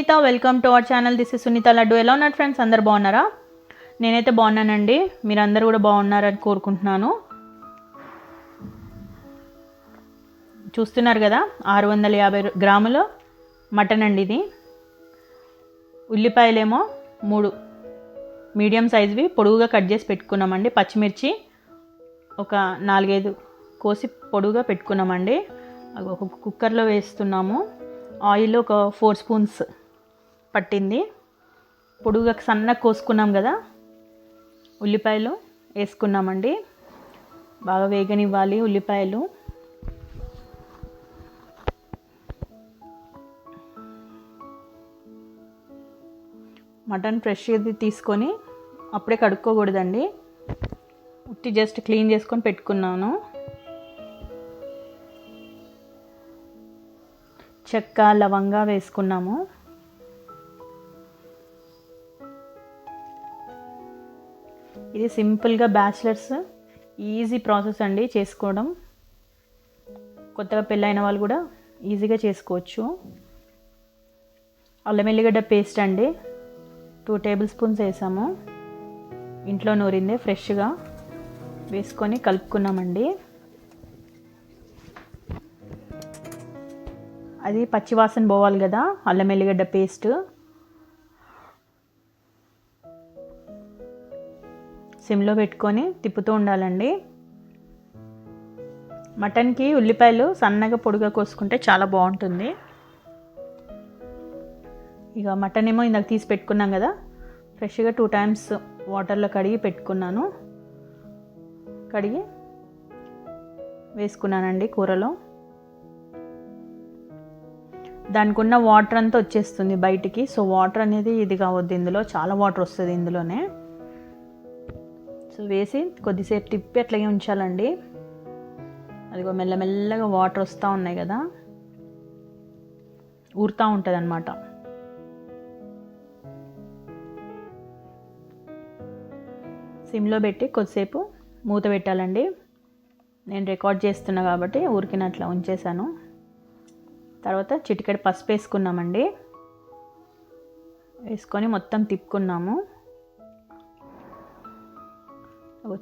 Sunitha, welcome to our channel. This is Sunitha laddu. ఎలా ఉన్నారు friends? అందరు బాగున్నారా? నేనైతే బాగున్నానండి. మీరందరూ కూడా బాగున్నారని కోరుకుంటున్నాను. చూస్తున్నారు కదా, 650 గ్రాముల మటన్ అండి ఇది. ఉల్లిపాయలేమో 3 మీడియం సైజువి పొడుగుగా కట్ చేసి పెట్టుకున్నామండి. పచ్చిమిర్చి ఒక 4-5 కోసి పొడుగుగా పెట్టుకున్నామండి. ఒక కుక్కర్లో వేస్తున్నాము. ఆయిల్ ఒక 4 స్పూన్స్ పట్టింది. పొడుగుగా సన్నగా కోసుకున్నాం కదా, ఉల్లిపాయలు వేసుకున్నామండి. బాగా వేగనివ్వాలి ఉల్లిపాయలు. మటన్ ఫ్రెష్ది తీసుకొని అప్పుడే కడుక్కోకూడదండి, ఉట్టి జస్ట్ క్లీన్ చేసుకొని పెట్టుకున్నాను. చెక్క, లవంగా వేసుకున్నాము. ఇది సింపుల్గా బ్యాచిలర్స్ ఈజీ ప్రాసెస్ అండి చేసుకోవడం. కొత్తగా పెళ్ళైన వాళ్ళు కూడా ఈజీగా చేసుకోవచ్చు. అల్లం ఎల్లిగడ్డ పేస్ట్ అండి 2 టేబుల్ స్పూన్స్ వేసాము. ఇంట్లో నూరిందే ఫ్రెష్గా వేసుకొని కలుపుకున్నామండి. అది పచ్చివాసన పోవాలి కదా, అల్లం ఎల్లిగడ్డ పేస్ట్. సిమ్లో పెట్టుకొని తిప్పుతూ ఉండాలండి. మటన్కి ఉల్లిపాయలు సన్నగా పొడిగా కోసుకుంటే చాలా బాగుంటుంది. ఇక మటన్ ఏమో ఇందాక తీసి పెట్టుకున్నాం కదా, ఫ్రెష్గా 2 టైమ్స్ వాటర్లో కడిగి పెట్టుకున్నాను. కడిగి వేసుకున్నానండి కూరలో. దానికి ఉన్న వాటర్ అంతా వచ్చేస్తుంది బయటికి. సో వాటర్ అనేది ఇది కావద్దు, ఇందులో చాలా వాటర్ వస్తుంది ఇందులోనే. సో వేసి కొద్దిసేపు తిప్పి అట్లాగే ఉంచాలండి. అదిగో మెల్లమెల్లగా వాటర్ వస్తూ ఉన్నాయి కదా, ఊరుతూ ఉంటుంది అన్నమాట. సిమ్లో పెట్టి కొద్దిసేపు మూత పెట్టాలండి. నేను రికార్డ్ చేస్తున్నా కాబట్టి ఊరికినట్లా ఉంచేసాను. తర్వాత చిటికెడు పసుపు వేసుకున్నామండి. వేసుకొని మొత్తం తిప్పుకున్నాము.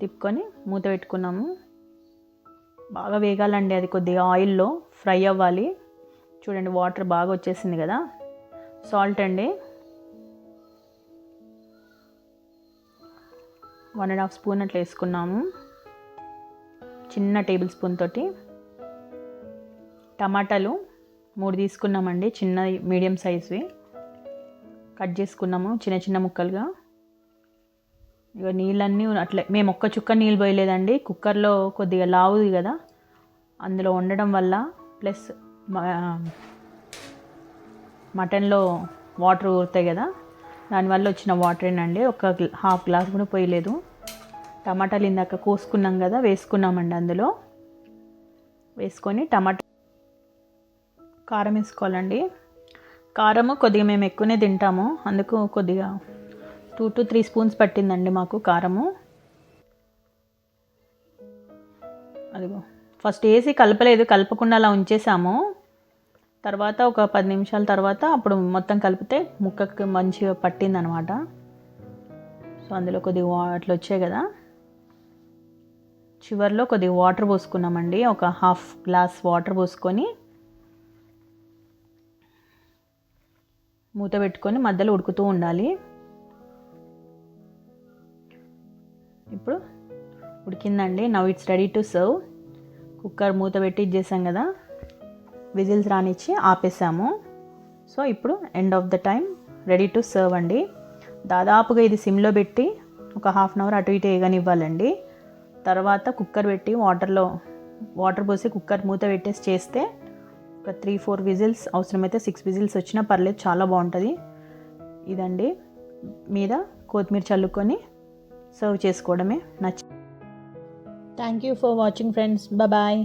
తిప్పుకొని మూత పెట్టుకున్నాము. బాగా వేగాలండి, అది కొద్దిగా ఆయిల్లో ఫ్రై అవ్వాలి. చూడండి వాటర్ బాగా వచ్చేసింది కదా. సాల్ట్ అండి 1.5 స్పూన్ అట్లా వేసుకున్నాము, చిన్న టేబుల్ స్పూన్ తోటి. టమాటాలు 3 తీసుకున్నామండి, చిన్న మీడియం సైజ్వి కట్ చేసుకున్నాము చిన్న చిన్న ముక్కలుగా. ఇక నీళ్ళన్నీ అట్లే, మేము ఒక్క చుక్క నీళ్ళు పోయలేదండి. కుక్కర్లో కొద్దిగా లావుది కదా, అందులో వండడం వల్ల ప్లస్ మటన్లో వాటర్ ఊరుతాయి కదా, దానివల్ల వచ్చిన వాటరేనండి. ఒక ½ గ్లాస్ కూడా పోయలేదు. టమాటాలు ఇందాక కోసుకున్నాం కదా, వేసుకున్నామండి. అందులో వేసుకొని కారం వేసుకోవాలండి. కారము కొద్దిగా మేము ఎక్కువనే తింటాము, అందుకు కొద్దిగా 2 to 3 స్పూన్స్ పట్టిందండి మాకు కారము. అదిగో ఫస్ట్ వేసి కలపలేదు, కలపకుండా అలా ఉంచేసాము. తర్వాత ఒక 10 నిమిషాల తర్వాత అప్పుడు మొత్తం కలిపితే ముక్కకు మంచిగా పట్టిందనమాట. సో అందులో కొద్దిగా అట్లా వచ్చాయి కదా, చివరిలో కొద్దిగా వాటర్ పోసుకున్నామండి. ఒక ½ గ్లాస్ వాటర్ పోసుకొని మూత పెట్టుకొని మధ్యలో ఉడుకుతూ ఉండాలి. ఇప్పుడు ఉడికిందండి. Now it's ready to serve. Cooker మూత పెట్టి ఇచ్చేసాం కదా, విజిల్స్ రానిచ్చి ఆపేసాము. సో ఇప్పుడు end of the time ready to serve అండి. దాదాపుగా ఇది సిమ్లో పెట్టి ఒక ½ అవర్ అటు ఇటు వేగనివ్వాలండి. తర్వాత కుక్కర్ పెట్టి వాటర్ పోసి కుక్కర్ మూత పెట్టేసి చేస్తే ఒక 3-4 విజిల్స్, అవసరమైతే 6 విజిల్స్ వచ్చినా పర్లేదు, చాలా బాగుంటుంది. ఇదండి, మీద కొత్తిమీర చల్లుకొని సర్వ్ చేసుకోవడమే. Thank you for watching friends. Bye.